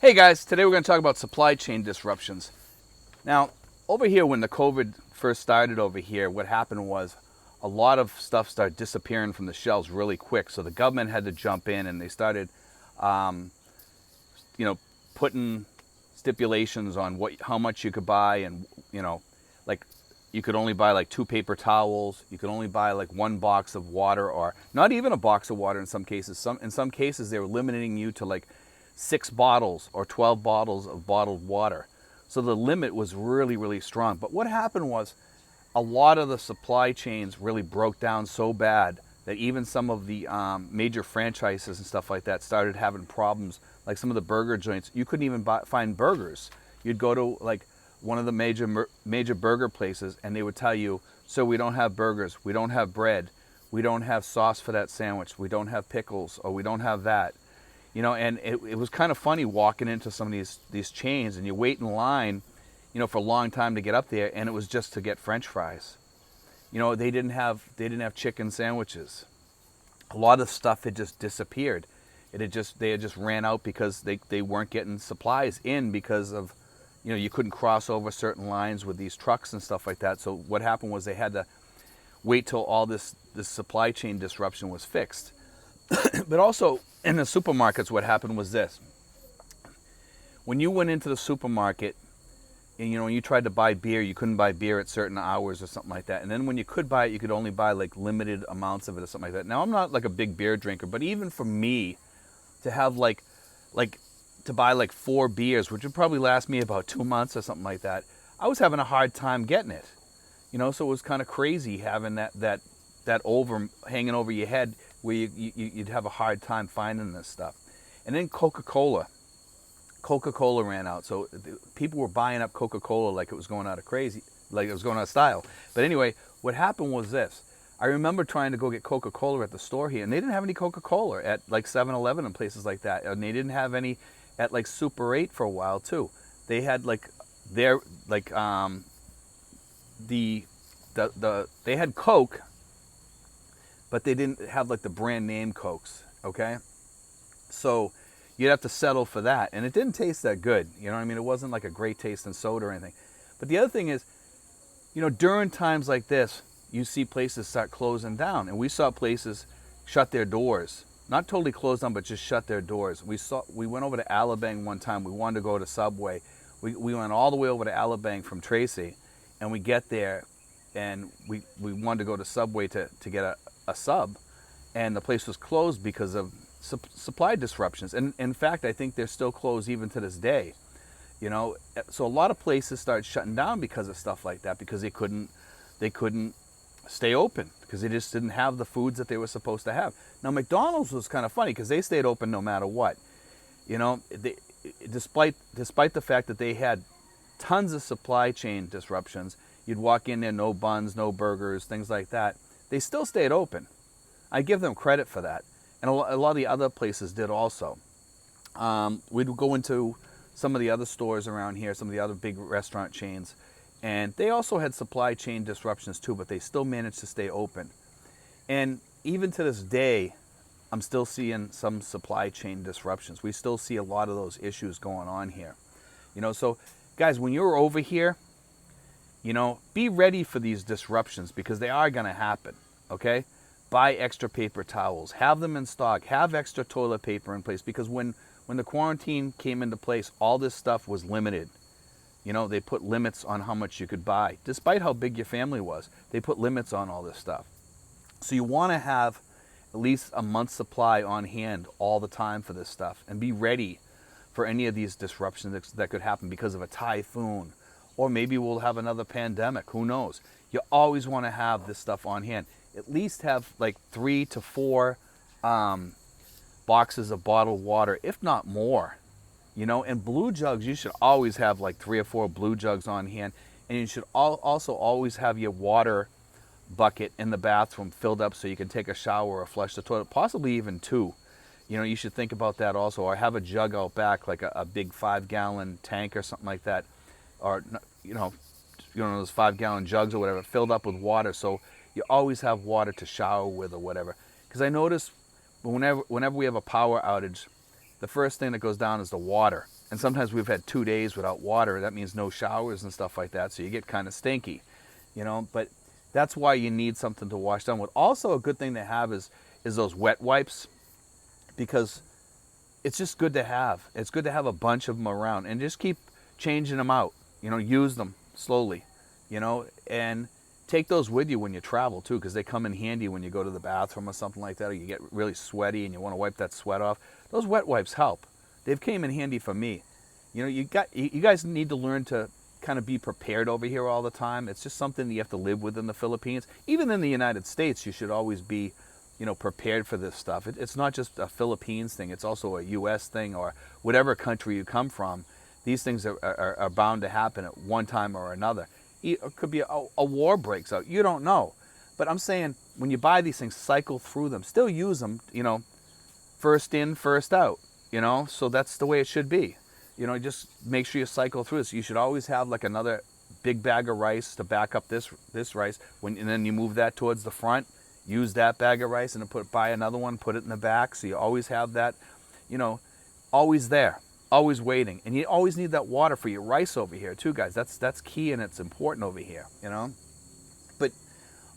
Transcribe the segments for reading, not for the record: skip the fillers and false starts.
Hey guys, today we're going to talk about supply chain disruptions. Now, over here when the COVID first started over here, what happened was a lot of stuff started disappearing from the shelves really quick. So the government had to jump in and they started, um, you know, putting stipulations on how much you could buy and, like you could only buy like 2 paper towels. You could only buy like 1 box of water or not even a box of water in some cases. In some cases they were limiting you to like 6 bottles or 12 bottles of bottled water. So the limit was really, really strong. But what happened was a lot of the supply chains really broke down so bad that even some of the major franchises and stuff like that started having problems. Like some of the burger joints, you couldn't even find burgers. You'd go to like one of the major burger places and they would tell you, so we don't have burgers, we don't have bread, we don't have sauce for that sandwich, we don't have pickles, or we don't have that. And it was kind of funny walking into some of these chains and you wait in line, for a long time to get up there, and it was just to get French fries. They didn't have chicken sandwiches. A lot of stuff had just disappeared. They had just ran out because they weren't getting supplies in because of, you couldn't cross over certain lines with these trucks and stuff like that. So what happened was they had to wait till all this supply chain disruption was fixed. But also in the supermarkets, what happened was this. When you went into the supermarket and when you tried to buy beer, you couldn't buy beer at certain hours or something like that. And then when you could buy it, you could only buy like limited amounts of it or something like that. Now I'm not like a big beer drinker, but even for me to have like to buy like 4 beers, which would probably last me about 2 months or something like that, I was having a hard time getting it. So it was kind of crazy having that over hanging over your head where you'd have a hard time finding this stuff. And then Coca-Cola ran out, so people were buying up Coca-Cola like it was going out of style. But anyway, what happened was this. I remember trying to go get Coca-Cola at the store here, and they didn't have any Coca-Cola at like 7-Eleven and places like that, and they didn't have any at like Super 8 for a while too. They had like they had Coke, but they didn't have like the brand name Cokes, okay? So you'd have to settle for that. And it didn't taste that good, you know what I mean? It wasn't like a great tasting soda or anything. But the other thing is, during times like this, you see places start closing down. And we saw places shut their doors. Not totally closed down, but just shut their doors. We went over to Alabang one time. We wanted to go to Subway. We went all the way over to Alabang from Tracy. And we get there, and we wanted to go to Subway to get a sub, and the place was closed because of supply disruptions. And in fact, I think they're still closed even to this day. So a lot of places started shutting down because of stuff like that, because they couldn't stay open because they just didn't have the foods that they were supposed to have. Now McDonald's was kind of funny because they stayed open no matter what. Despite the fact that they had tons of supply chain disruptions, you'd walk in there, no buns, no burgers, things like that. They still stayed open. I give them credit for that. And a lot of the other places did also. We'd go into some of the other stores around here, some of the other big restaurant chains, and they also had supply chain disruptions too, but they still managed to stay open. And even to this day, I'm still seeing some supply chain disruptions. We still see a lot of those issues going on here. So guys, when you're over here, be ready for these disruptions because they are going to happen, okay? Buy extra paper towels. Have them in stock. Have extra toilet paper in place because when the quarantine came into place, all this stuff was limited. They put limits on how much you could buy. Despite how big your family was, they put limits on all this stuff. So you want to have at least a month's supply on hand all the time for this stuff and be ready for any of these disruptions that could happen because of a typhoon. Or maybe we'll have another pandemic. Who knows? You always want to have this stuff on hand. At least have like 3 to 4 boxes of bottled water, if not more. And blue jugs, you should always have like 3 or 4 blue jugs on hand. And you should also always have your water bucket in the bathroom filled up so you can take a shower or flush the toilet, possibly even 2. You should think about that also. Or have a jug out back, like a big 5-gallon tank or something like that. Or those 5-gallon jugs or whatever filled up with water, so you always have water to shower with or whatever. Because I notice whenever we have a power outage, the first thing that goes down is the water. And sometimes we've had 2 days without water. That means no showers and stuff like that. So you get kind of stinky, you know. But that's why you need something to wash down with. Also, a good thing to have is those wet wipes, because it's just good to have. It's good to have a bunch of them around and just keep changing them out. You know, use them slowly, you know, and take those with you when you travel too, because they come in handy when you go to the bathroom or something like that, or you get really sweaty and you want to wipe that sweat off. Those wet wipes help. They've came in handy for me. You know, you guys need to learn to kind of be prepared over here all the time. It's just something that you have to live with in the Philippines. Even in the United States, you should always be, you know, prepared for this stuff. It's not just a Philippines thing. It's also a U.S. thing, or whatever country you come from. These things are bound to happen at one time or another. It could be a war breaks out. You don't know. But I'm saying, when you buy these things, cycle through them. Still use them, you know, first in, first out, you know. So that's the way it should be. You know, just make sure you cycle through this. You should always have like another big bag of rice to back up this rice. And then you move that towards the front. Use that bag of rice and then buy another one, put it in the back. So you always have that, you know, always there. Always waiting. And you always need that water for your rice over here too, guys. That's key, and it's important over here, you know. But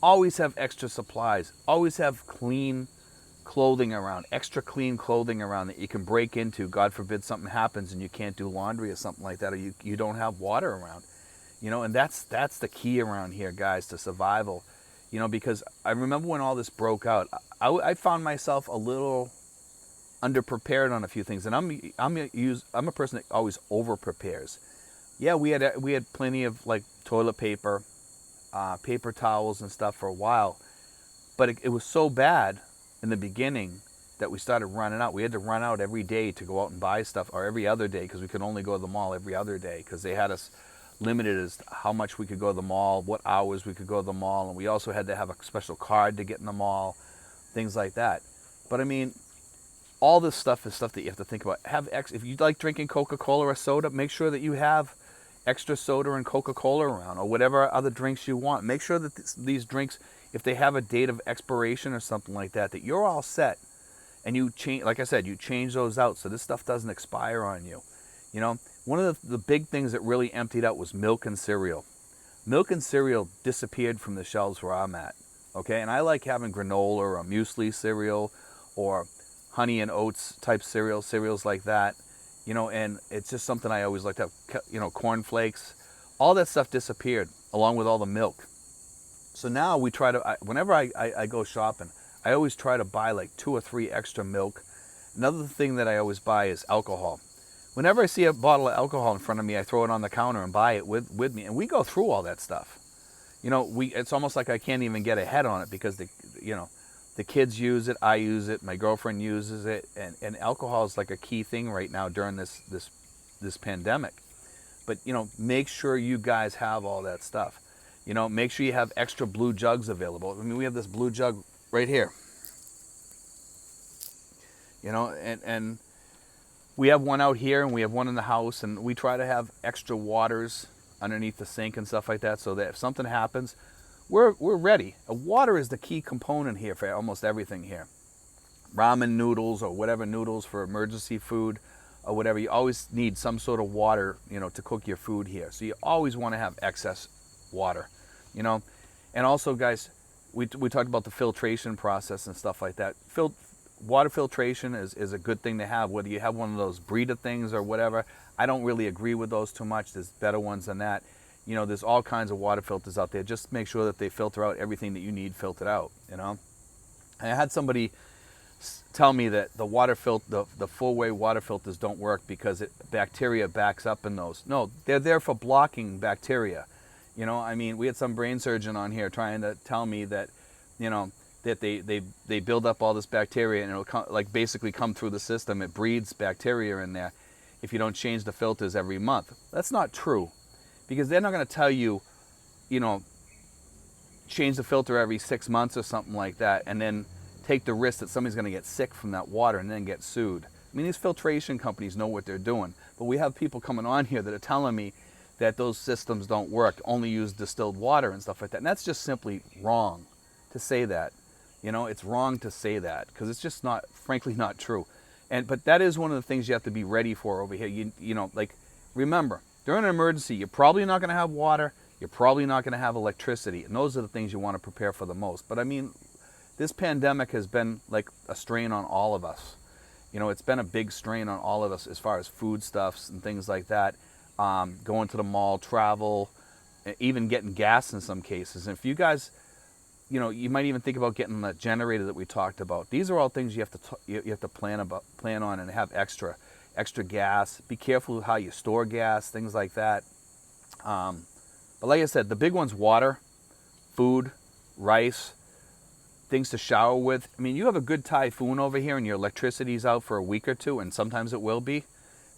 always have extra supplies. Always have clean clothing around, extra clean clothing around that you can break into. God forbid something happens and you can't do laundry or something like that, or you don't have water around, you know. And that's the key around here, guys, to survival, you know. Because I remember when all this broke out, I found myself a little underprepared on a few things, and I'm a person that always over prepares. Yeah, we had plenty of like toilet paper, paper towels and stuff for a while, but it was so bad in the beginning that we started running out. We had to run out every day to go out and buy stuff, or every other day, because we could only go to the mall every other day, because they had us limited as to how much we could go to the mall, what hours we could go to the mall, and we also had to have a special card to get in the mall, things like that. But I mean, all this stuff is stuff that you have to think about. If you like drinking Coca-Cola or soda, make sure that you have extra soda and Coca-Cola around, or whatever other drinks you want. Make sure that these drinks, if they have a date of expiration or something like that, that you're all set. And you change, like I said, you change those out so this stuff doesn't expire on you. You know, one of the big things that really emptied out was milk and cereal. Milk and cereal disappeared from the shelves where I'm at. Okay, and I like having granola or muesli cereal, or honey and oats type cereals like that, you know. And it's just something I always like to have, you know, cornflakes. All that stuff disappeared along with all the milk. So now we try to, whenever I go shopping, I always try to buy like 2 or 3 extra milk. Another thing that I always buy is alcohol. Whenever I see a bottle of alcohol in front of me, I throw it on the counter and buy it with me. And we go through all that stuff. You know, it's almost like I can't even get ahead on it, because the kids use it, I use it, my girlfriend uses it, and alcohol is like a key thing right now during this pandemic. But, you know, make sure you guys have all that stuff. You know, make sure you have extra blue jugs available. I mean, we have this blue jug right here. You know, and we have one out here, and we have one in the house, and we try to have extra waters underneath the sink and stuff like that, so that if something happens, we're ready. Water is the key component here for almost everything here. Ramen noodles or whatever noodles for emergency food or whatever, you always need some sort of water, you know, to cook your food here. So you always want to have excess water, you know. And also, guys, we talked about the filtration process and stuff like that. Water filtration is a good thing to have, whether you have one of those Brita things or whatever. I don't really agree with those too much. There's better ones than that. You know, there's all kinds of water filters out there. Just make sure that they filter out everything that you need filtered out, you know. And I had somebody tell me that the full-way water filters don't work because bacteria backs up in those. No, they're there for blocking bacteria. You know, I mean, we had some brain surgeon on here trying to tell me that, you know, that they build up all this bacteria and it'll basically come through the system. It breeds bacteria in there if you don't change the filters every month. That's not true, because they're not going to tell you, you know, change the filter every 6 months or something like that, and then take the risk that somebody's going to get sick from that water and then get sued. I mean, these filtration companies know what they're doing, but we have people coming on here that are telling me that those systems don't work, only use distilled water and stuff like that. And that's just simply wrong to say that. You know, it's wrong to say that, because it's just not, frankly, not true. But that is one of the things you have to be ready for over here. You know, like, remember, during an emergency, you're probably not going to have water. You're probably not going to have electricity. And those are the things you want to prepare for the most. But I mean, this pandemic has been like a strain on all of us. You know, it's been a big strain on all of us as far as foodstuffs and things like that. Going to the mall, travel, even getting gas in some cases. And if you guys, you know, you might even think about getting the generator that we talked about. These are all things you have to plan on and have extra gas. Be careful how you store gas, things like that. But like I said, the big one's water, food, rice, things to shower with. I mean, you have a good typhoon over here and your electricity's out for a week or two, and sometimes it will be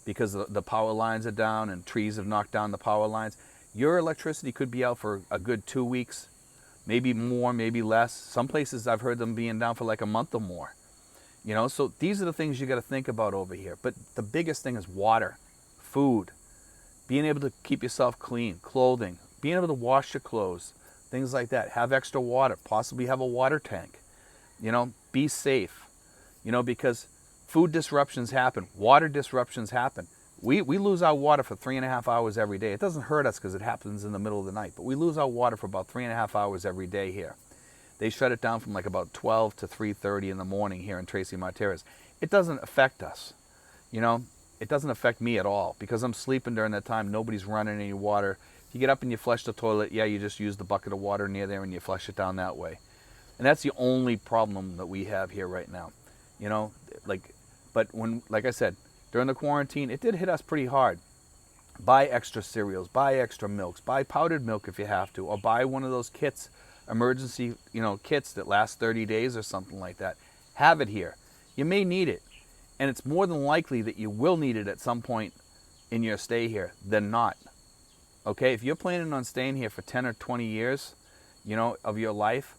because the power lines are down and trees have knocked down the power lines. Your electricity could be out for a good 2 weeks, maybe more, maybe less. Some places I've heard them being down for like a month or more. You know, so these are the things you got to think about over here. But the biggest thing is water, food, being able to keep yourself clean, clothing, being able to wash your clothes, things like that. Have extra water, possibly have a water tank. You know, be safe, you know, because food disruptions happen, water disruptions happen. We lose our water for 3.5 hours every day. It doesn't hurt us because it happens in the middle of the night, but we lose our water for about 3.5 hours every day here. They shut it down from like about 12 to 3:30 in the morning here in Tracy Martires. It doesn't affect us, you know. It doesn't affect me at all because I'm sleeping during that time. Nobody's running any water. If you get up and you flush the toilet, yeah, you just use the bucket of water near there and you flush it down that way. And that's the only problem that we have here right now, you know. Like I said, during the quarantine, it did hit us pretty hard. Buy extra cereals, buy extra milks, buy powdered milk if you have to, or buy one of those kits, emergency, you know, kits that last 30 days or something like that. Have it here. You may need it, and it's more than likely that you will need it at some point in your stay here than not. Okay, if you're planning on staying here for 10 or 20 years, you know, of your life,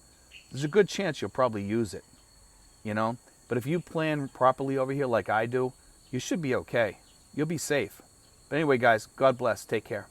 there's a good chance you'll probably use it, you know. But if you plan properly over here like I do, you should be okay. You'll be safe. But anyway, guys, God bless. Take care.